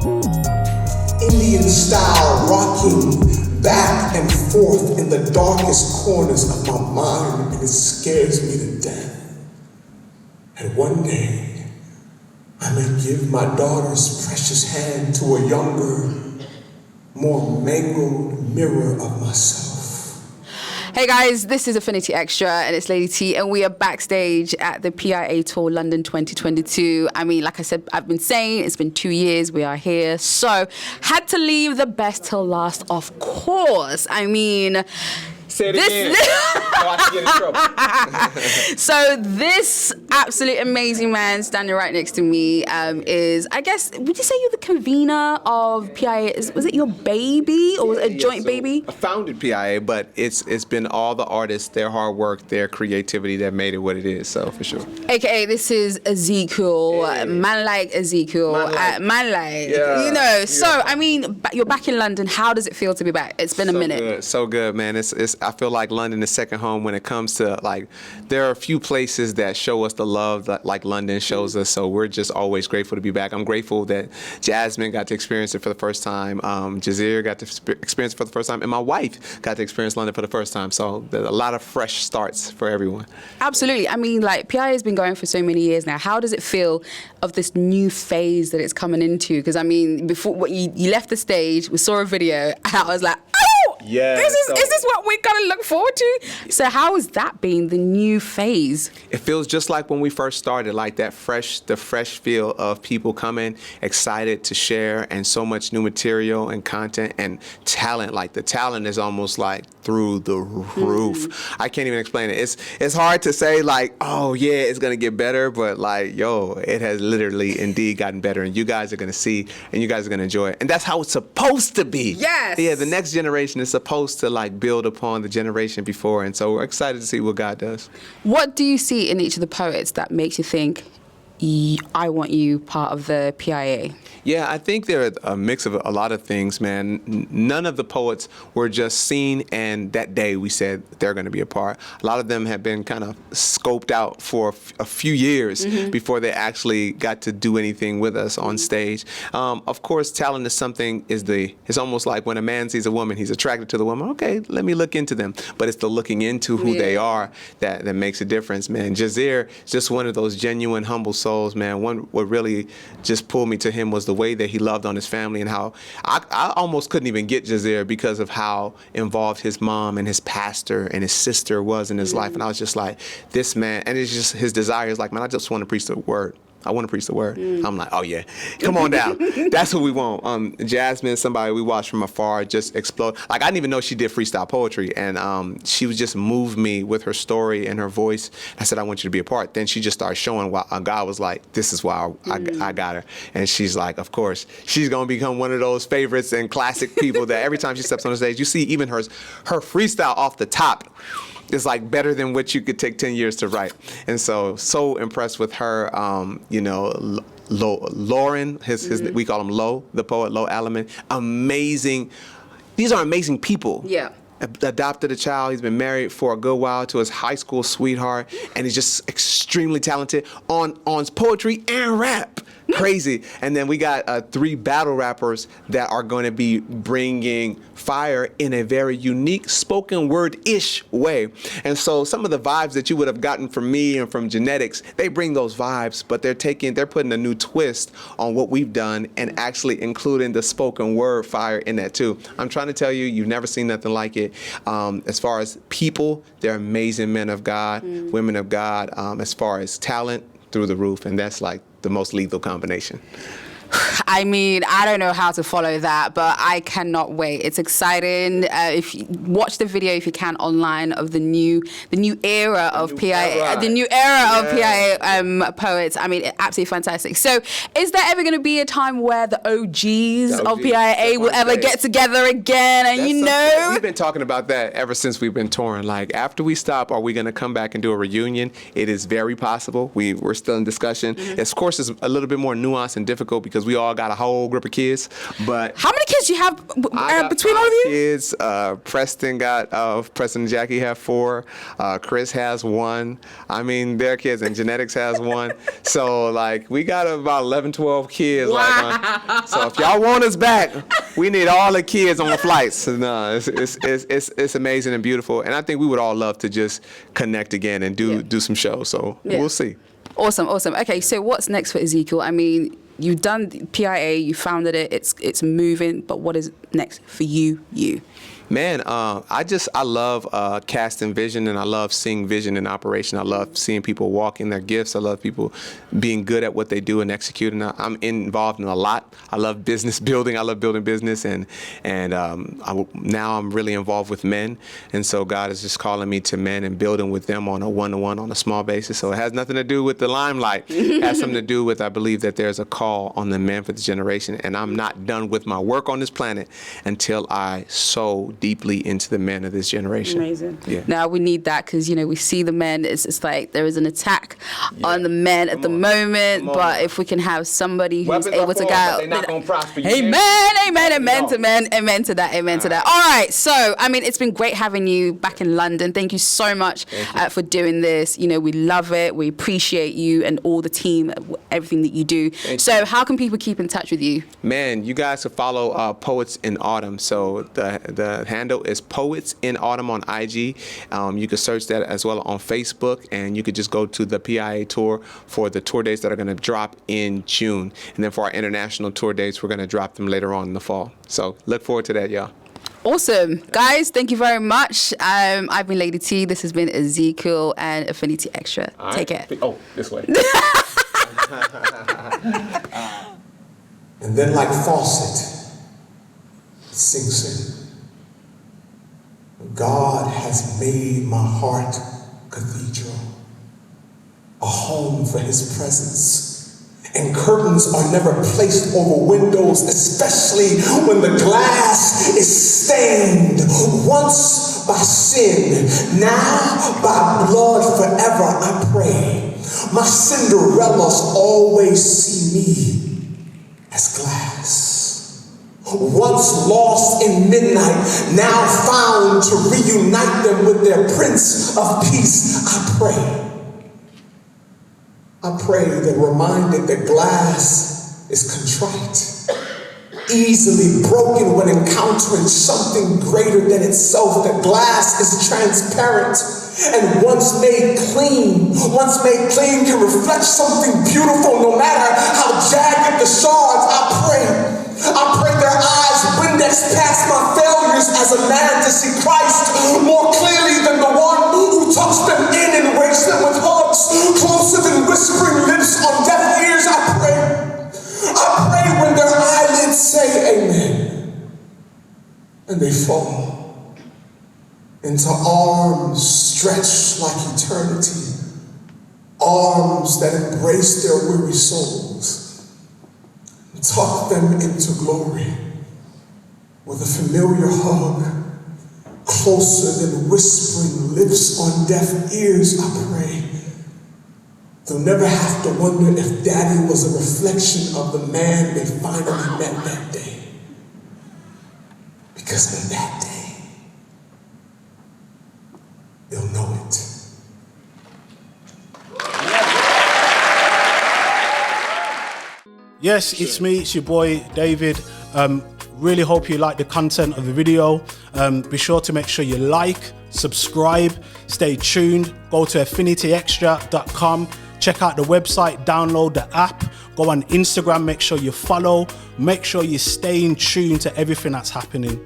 Indian style, rocking back and forth in the darkest corners of my mind, and it scares me to death. And one day, I may give my daughter's precious hand to a younger, more mangled mirror of myself. Hey guys, this is Affinity Xtra and it's Lady T, and we are backstage at the PIA Tour London 2022. I mean, like I said, I've been saying, it's been 2 years, we are here. So, had to leave the best till last, of course. I mean... Say it again. I have to get in trouble. So this absolute amazing man standing right next to me is, I guess, would you say you're the convener of PIA? Was it your baby or was it a joint baby? I founded PIA, but it's been all the artists, their hard work, their creativity that made it what it is. So for sure. AKA, this is Ezekiel, man like Ezekiel, man like, you know. Yeah. So I mean, you're back in London. How does it feel to be back? It's been a minute. So good, man. It's I feel like London is second home when it comes to, like, there are a few places that show us the love that like London shows us. So we're just always grateful to be back. I'm grateful that Jasmine got to experience it for the first time. Jazeer got to experience it for the first time, and my wife got to experience London for the first time. So there's a lot of fresh starts for everyone. Absolutely. I mean, like, PIA has been going for so many years now. How does it feel of this new phase that it's coming into? Because I mean, before you left the stage, we saw a video, and I was like, oh, yeah, is this what we're gonna look forward to? So how has that been, the new phase? It feels just like when we first started, like the fresh feel of people coming excited to share, and so much new material and content and talent. Like the talent is almost like through the roof. I can't even explain it. It's hard to say, like, oh yeah, it's gonna get better, but like, yo, it has literally indeed gotten better, and you guys are gonna see, and you guys are gonna enjoy it, and that's how it's supposed to be. Yes. Yeah, the next generation is supposed to like build upon the generation before, and so we're excited to see what God does. What do you see in each of the poets that makes you think, I want you part of the PIA? Yeah, I think they're a mix of a lot of things, man. None of the poets were just seen and that day we said they're going to be a part. A lot of them have been kind of scoped out for a few years before they actually got to do anything with us on stage. Of course, talent is something, it's almost like when a man sees a woman, he's attracted to the woman. Okay, let me look into them. But it's the looking into who they are that makes a difference, man. Jazeer is just one of those genuine, humble souls, man. What really just pulled me to him was the way that he loved on his family, and how I almost couldn't even get Jazeer because of how involved his mom and his pastor and his sister was in his life. And I was just like, this man, and it's just his desire is like, man, I just want to preach the word. I want to preach the word. I'm like, oh yeah, come on down. That's what we want. Jasmine, somebody we watched from afar, just explode. Like, I didn't even know she did freestyle poetry, and she was just moved me with her story and her voice. I said, I want you to be a part. Then she just started showing why God was like, this is why I got her. And she's like, of course, she's gonna become one of those favorites and classic people that every time she steps on the stage, you see even her freestyle off the top is like better than what you could take 10 years to write. And so impressed with her, you know, Lauren, we call him Lo, the poet, Lo Alaman. Amazing. These are amazing people. Yeah. Adopted a child. He's been married for a good while to his high school sweetheart, and he's just extremely talented on poetry and rap. Crazy. And then we got 3 battle rappers that are going to be bringing fire in a very unique spoken word-ish way. And so some of the vibes that you would have gotten from me and from Genetics, they bring those vibes, but they're putting a new twist on what we've done and actually including the spoken word fire in that too. I'm trying to tell you, you've never seen nothing like it. As far as people, they're amazing men of God, women of God. As far as talent, through the roof, and that's like the most lethal combination. I mean, I don't know how to follow that, but I cannot wait. It's exciting. If you watch the video, if you can, online of the new era of PIA, the new era of PIA poets. I mean, absolutely fantastic. So, is there ever going to be a time where the OGs of PIA will ever get together again? And you know, we've been talking about that ever since we've been touring. Like, after we stop, are we going to come back and do a reunion? It is very possible. We're still in discussion. Of course, it's a little bit more nuanced and difficult because because we all got a whole group of kids. But how many kids do you have between all of you? Kids. Preston and Jackie have 4. Chris has 1. I mean, their kids, and Genetics has 1. So like we got about 11, 12 kids. Wow. So if y'all want us back, we need all the kids on the flights. No, it's amazing and beautiful, and I think we would all love to just connect again and do some shows. So we'll see. Awesome. Okay, so what's next for Ezekiel? I mean, you've done PIA, you founded it, it's moving, but what is next for you? Man, I love casting vision, and I love seeing vision in operation. I love seeing people walk in their gifts. I love people being good at what they do and executing. I'm involved in a lot. I love business building. I love building business, and now I'm really involved with men. And so God is just calling me to men and building with them on a one-to-one, on a small basis. So it has nothing to do with the limelight. It has something to do with, I believe that there's a call on the men for this generation, and I'm not done with my work on this planet until I sow deeply into the men of this generation. Amazing. Yeah. Now we need that because, we see the men, it's like there is an attack on the men at the moment, but if we can have somebody who's able to go out. They're not going to prosper. Amen to men, amen to that. All right, so, I mean, it's been great having you back in London. Thank you so much for doing this. We love it. We appreciate you and all the team, everything that you do. So how can people keep in touch with you? Man, you guys should follow Poets in Autumn. So the handle is Poets in Autumn on IG. You can search that as well on Facebook, and you could just go to the PIA tour for the tour dates that are going to drop in June. And then for our international tour dates, we're going to drop them later on in the fall. So look forward to that, y'all. Awesome. Guys, thank you very much. I've been Lady T. This has been Ezekiel and Affinity Xtra. Right. Take care. Oh, this way. And then like faucet, it sinks in. God has made my heart cathedral, a home for his presence. And curtains are never placed over windows, especially when the glass is stained once by sin, now by blood forever. I pray my Cinderellas always see me as glass. Once lost in midnight, now found to reunite them with their Prince of Peace. I pray they're reminded that glass is contrite, easily broken when encountering something greater than itself. That glass is transparent, and once made clean can reflect something beautiful no matter how jagged the shards. I pray their eyes index past my failures as a man to see Christ more clearly than the one who tucks them in and wakes them with hugs closer than whispering lips on deaf ears. I pray when their eyelids say amen and they fall into arms stretched like eternity, arms that embrace their weary souls, tuck them into glory with a familiar hug, closer than whispering lips on deaf ears. I pray they'll never have to wonder if Daddy was a reflection of the man they finally met that day. Because in that day, they'll know it. Yes, it's me, it's your boy, David. Really hope you like the content of the video. Be sure to make sure you like, subscribe, stay tuned. Go to affinityxtra.com. Check out the website, download the app. Go on Instagram, make sure you follow. Make sure you're staying tuned to everything that's happening.